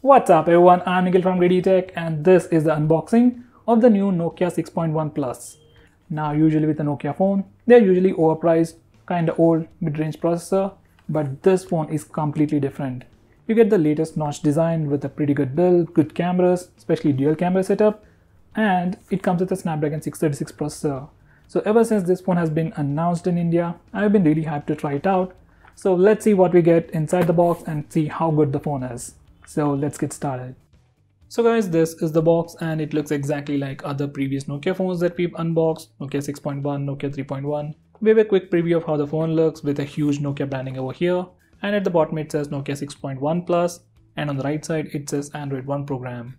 What's up everyone, I'm Nikhil from GreedyTech and this is the unboxing of the new Nokia 6.1 Plus. Now usually with a Nokia phone, they're usually overpriced, kinda old, mid-range processor, but this phone is completely different. You get the latest notch design with a pretty good build, good cameras, especially dual camera setup, and it comes with a Snapdragon 636 processor. So ever since this phone has been announced in India, I've been really hyped to try it out. So let's see what we get inside the box and see how good the phone is. So let's get started. So guys, this is the box and it looks exactly like other previous Nokia phones that we've unboxed, Nokia 6.1, Nokia 3.1. We have a quick preview of how the phone looks with a huge Nokia branding over here, and at the bottom it says Nokia 6.1 Plus, and on the right side it says Android 1 program.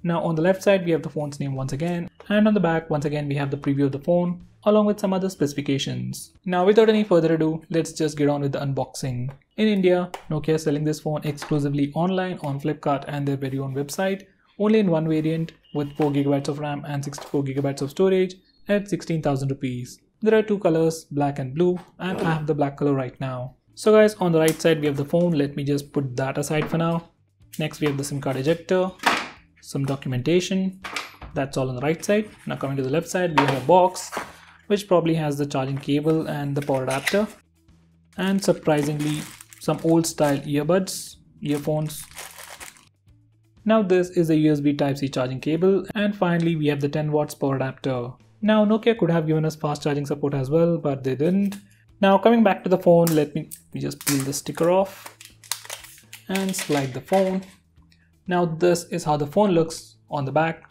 Now on the left side we have the phone's name once again, and on the back once again we have the preview of the phone along with some other specifications. Now without any further ado, let's just get on with the unboxing. In India, Nokia is selling this phone exclusively online on Flipkart and their very own website, only in one variant with 4GB of RAM and 64GB of storage at 16,000 rupees. There are two colors, black and blue, and I have the black color right now. So guys, on the right side we have the phone. Let me just put that aside for now. Next we have the SIM card ejector, some documentation. That's all on the right side. Now coming to the left side, we have a box which probably has the charging cable and the power adapter, and surprisingly some old style earphones. Now this is a USB Type-C charging cable, and finally we have the 10 watts power adapter. Now Nokia could have given us fast charging support as well, but they didn't. Now coming back to the phone, let me just peel the sticker off and slide the phone. Now this is how the phone looks on the back,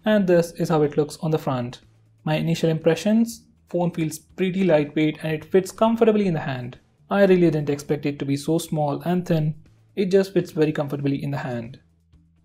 and this is how it looks on the front. My initial impressions, phone feels pretty lightweight and it fits comfortably in the hand. I really didn't expect it to be so small and thin, it just fits very comfortably in the hand.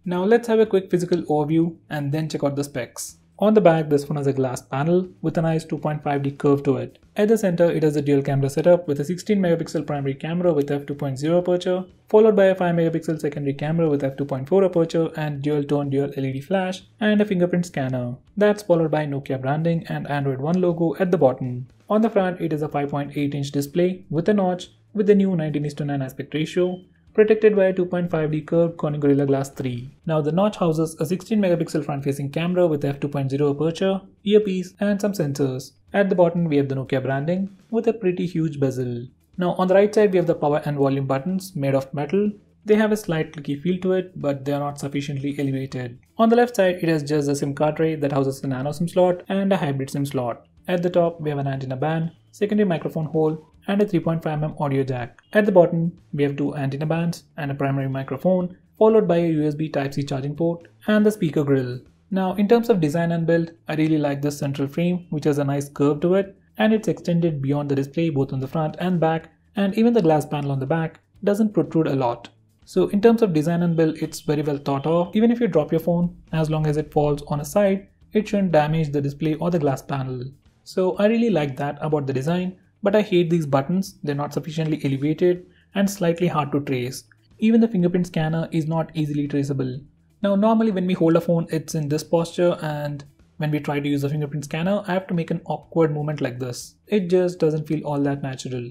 Now let's have a quick physical overview and then check out the specs. On the back, this phone has a glass panel with a nice 2.5D curve to it. At the center, it has a dual camera setup with a 16MP primary camera with f2.0 aperture, followed by a 5MP secondary camera with f2.4 aperture and dual tone dual LED flash and a fingerprint scanner. That's followed by Nokia branding and Android 1 logo at the bottom. On the front, it is a 5.8-inch display with a notch with the new 19:9 aspect ratio, protected by a 2.5D curved Corning Gorilla Glass 3. Now the notch houses a 16MP front-facing camera with f2.0 aperture, earpiece and some sensors. At the bottom we have the Nokia branding with a pretty huge bezel. Now on the right side we have the power and volume buttons made of metal. They have a slight clicky feel to it, but they are not sufficiently elevated. On the left side it has just a SIM card tray that houses a nano SIM slot and a hybrid SIM slot. At the top we have an antenna band, secondary microphone hole and a 3.5mm audio jack. At the bottom, we have two antenna bands and a primary microphone, followed by a USB Type-C charging port and the speaker grill. Now, in terms of design and build, I really like this central frame, which has a nice curve to it, and it's extended beyond the display both on the front and back, and even the glass panel on the back doesn't protrude a lot. So in terms of design and build, it's very well thought of. Even if you drop your phone, as long as it falls on a side, it shouldn't damage the display or the glass panel. So I really like that about the design. But I hate these buttons, they're not sufficiently elevated and slightly hard to trace. Even the fingerprint scanner is not easily traceable. Now normally when we hold a phone, it's in this posture, and when we try to use the fingerprint scanner, I have to make an awkward movement like this. It just doesn't feel all that natural.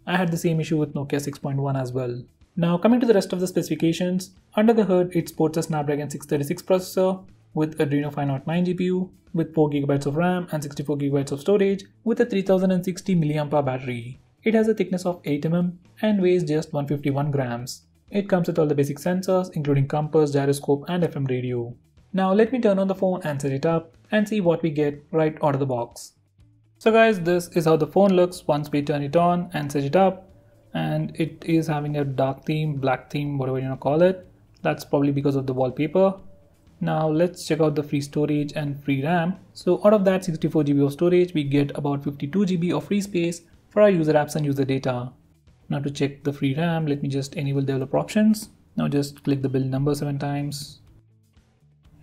I had the same issue with Nokia 6.1 as well. Now coming to the rest of the specifications, under the hood it sports a Snapdragon 636 processor with Adreno 509 GPU, with 4GB of RAM and 64GB of storage, with a 3060 mAh battery. It has a thickness of 8mm and weighs just 151 grams. It comes with all the basic sensors including compass, gyroscope and FM radio. Now let me turn on the phone and set it up and see what we get right out of the box. So guys, this is how the phone looks once we turn it on and set it up, and it is having a dark theme, black theme, whatever you want to call it. That's probably because of the wallpaper. Now let's check out the free storage and free RAM. So out of that 64GB of storage, we get about 52GB of free space for our user apps and user data. Now to check the free RAM, let me just enable developer options. Now just click the build number 7 times,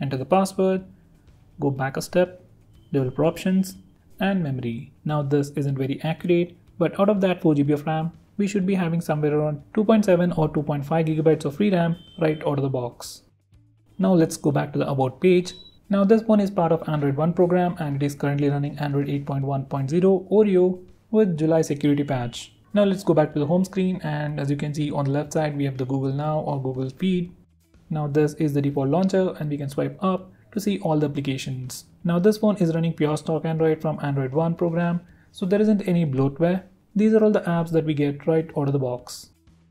enter the password, go back a step, developer options and memory. Now this isn't very accurate, but out of that 4GB of RAM, we should be having somewhere around 2.7 or 2.5GB of free RAM right out of the box. Now let's go back to the about page. Now this one is part of Android 1 program and it is currently running Android 8.1.0 Oreo with July security patch. Now let's go back to the home screen, and as you can see on the left side we have the Google Now or Google Feed. Now this is the default launcher and we can swipe up to see all the applications. Now this phone is running pure stock Android from Android 1 program, so there isn't any bloatware. These are all the apps that we get right out of the box.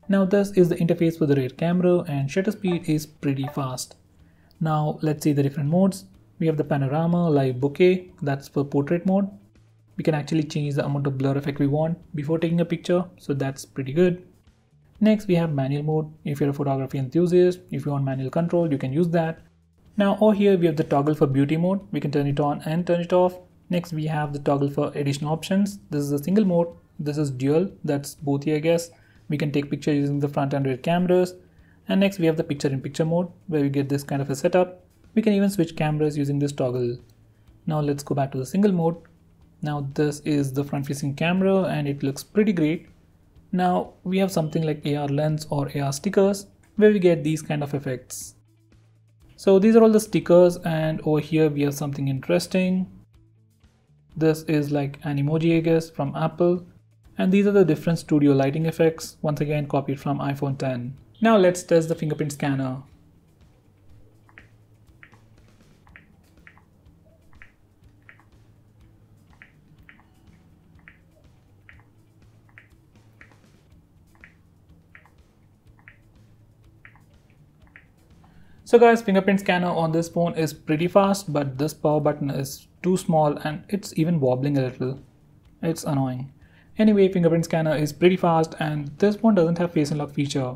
Now this is the interface for the rear camera and shutter speed is pretty fast. Now let's see the different modes. We have the panorama, live bokeh, that's for portrait mode. We can actually change the amount of blur effect we want before taking a picture, so that's pretty good. Next we have manual mode. If you're a photography enthusiast, if you want manual control, you can use that. Now over here we have the toggle for beauty mode. We can turn it on and turn it off. Next we have the toggle for additional options. This is a single mode. This is dual. That's both here I guess. We can take pictures using the front and rear cameras. And next we have the picture in picture mode where we get this kind of a setup. We can even switch cameras using this toggle. Now let's go back to the single mode. Now this is the front facing camera and it looks pretty great. Now we have something like AR lens or AR stickers where we get these kind of effects. So these are all the stickers, and over here we have something interesting. This is like an emoji I guess from Apple, and these are the different studio lighting effects, once again copied from iPhone 10. Now let's test the fingerprint scanner. So guys, fingerprint scanner on this phone is pretty fast, but this power button is too small and it's even wobbling a little. It's annoying. Anyway, fingerprint scanner is pretty fast and this phone doesn't have face unlock feature.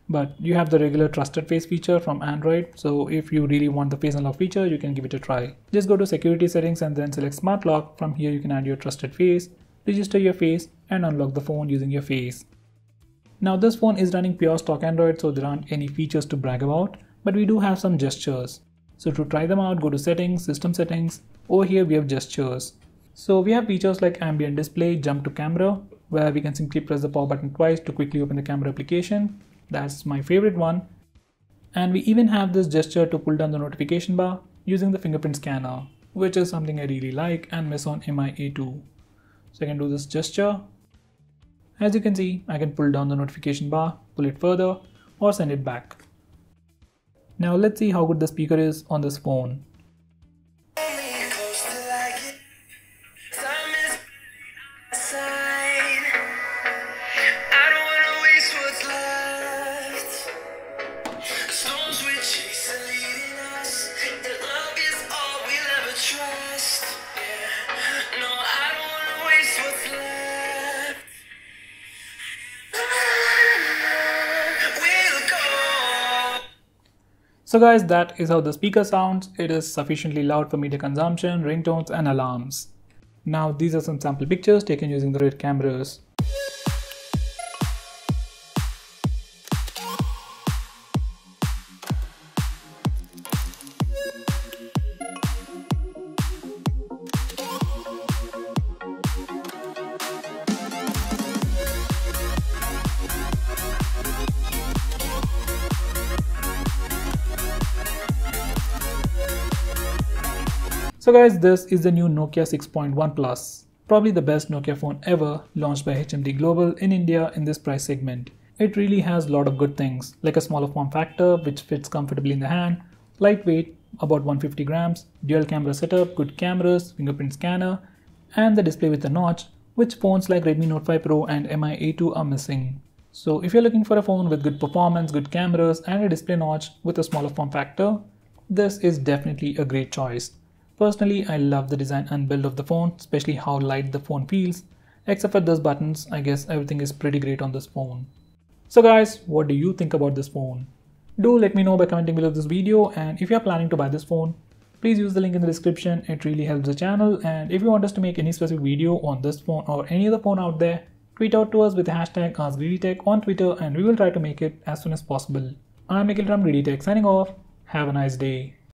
But you have the regular trusted face feature from Android, so if you really want the face unlock feature, you can give it a try. Just go to security settings and then select smart lock. From here you can add your trusted face, register your face and unlock the phone using your face. Now this phone is running pure stock Android, so there aren't any features to brag about. But we do have some gestures. So to try them out, go to settings, system settings. Over here we have gestures. So we have features like ambient display, jump to camera, where we can simply press the power button twice to quickly open the camera application. That's my favorite one. And we even have this gesture to pull down the notification bar using the fingerprint scanner, which is something I really like and miss on MI A2. So I can do this gesture. As you can see, I can pull down the notification bar, pull it further, or send it back. Now let's see how good the speaker is on this phone. So guys, that is how the speaker sounds. It is sufficiently loud for media consumption, ringtones and alarms. Now these are some sample pictures taken using the rear cameras. So guys, this is the new Nokia 6.1 Plus, probably the best Nokia phone ever launched by HMD Global in India in this price segment. It really has a lot of good things, like a smaller form factor which fits comfortably in the hand, lightweight, about 150 grams, dual camera setup, good cameras, fingerprint scanner, and the display with a notch, which phones like Redmi Note 5 Pro and MI A2 are missing. So if you're looking for a phone with good performance, good cameras, and a display notch with a smaller form factor, this is definitely a great choice. Personally, I love the design and build of the phone, especially how light the phone feels. Except for those buttons, I guess everything is pretty great on this phone. So guys, what do you think about this phone? Do let me know by commenting below this video, and if you are planning to buy this phone, please use the link in the description. It really helps the channel, and if you want us to make any specific video on this phone or any other phone out there, tweet out to us with the hashtag AskGreedyTech on Twitter and we will try to make it as soon as possible. I'm Nikhil from GreedyTech signing off. Have a nice day.